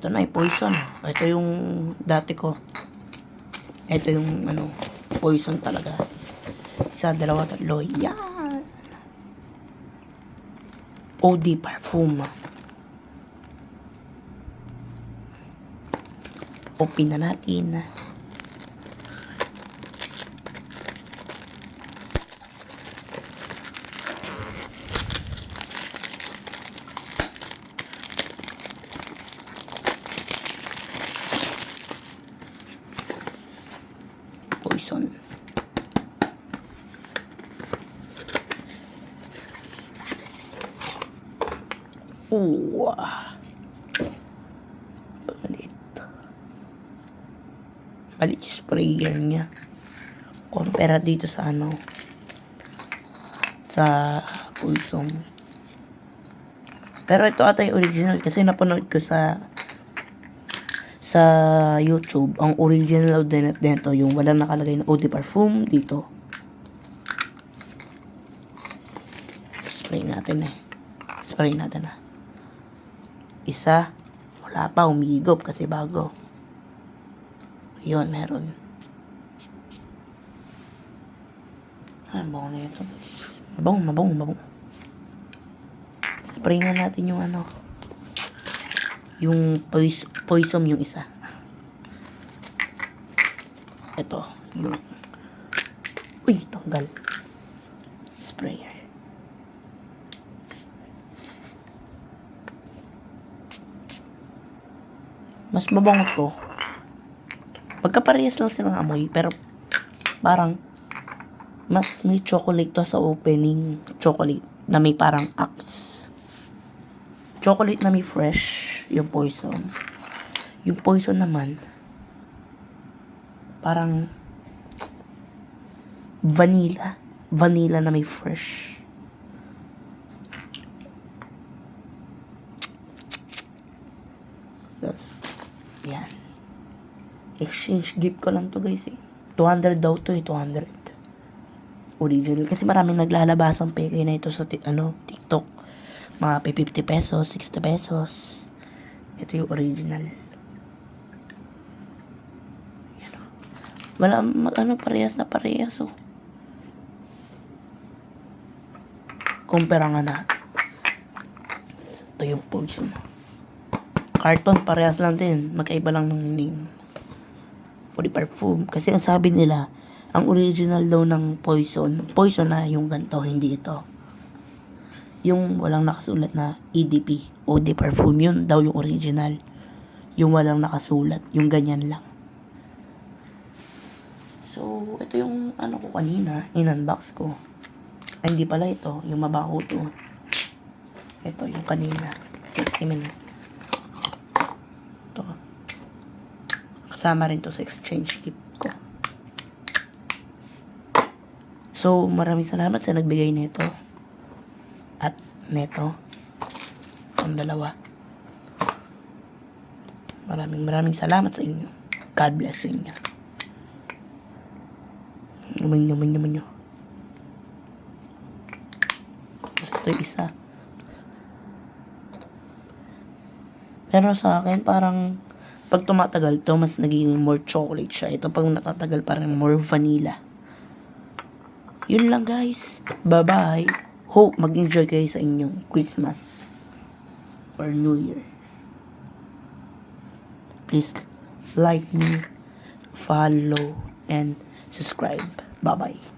Ito na, poison. Ito yung dati ko. Ito yung, poison talaga. Isa, dalawa, tatlo. Yan. OD Parfum. Open na natin. Poison. Maliit yung sprayer niya compare dito sa sa poison. Pero ito ata yung original kasi napanood ko sa YouTube. Ang original din nito yung walang nakalagay na OD Parfum dito. Spray natin na. Isa, wala pa, umigop kasi bago. Yun, meron. Bango na ito. Mabango. Spray nga natin yung yung poison yung isa. Ito, yung tanggal. Sprayer. Mas mabango to. Magkaparehas lang silang amoy, pero parang mas may chocolate to sa opening. Chocolate na may parang axe. Chocolate na may fresh yung poison. Yung poison naman parang vanilla na may fresh. Yan. Exchange gift ko lang to guys 200 daw to 200. Original. Kasi maraming naglalabas ang peke na ito sa TikTok. Mga 50 pesos, 60 pesos. Ito yung original. Yan. Wala, parehas na parehas Kumpara nga natin. Ito yung poison. Carton, parehas lang din. Magkaiba lang ng name. OD Parfum. Kasi ang sabi nila, ang original daw ng poison na yung ganito, hindi ito. Yung walang nakasulat na EDP, OD Parfum, yun daw yung original. Yung walang nakasulat, yung ganyan lang. So, ito yung ko kanina, in-unbox ko. Ay, hindi pala ito, yung mabaho to. Ito yung kanina, Sexy Minute. Ito. Kasama rin to sa exchange gift ko. So, maraming salamat sa nagbigay nito. At neto. Ang dalawa. Maraming salamat sa inyo. God bless sa inyo. Naman nyo. Ito yung isa. Pero sa akin, parang pag tumatagal to, mas naging more chocolate siya. Ito pag natatagal, parang more vanilla. Yun lang guys. Bye-bye. Hope mag-enjoy kayo sa inyong Christmas or New Year. Please like me, follow, and subscribe. Bye-bye.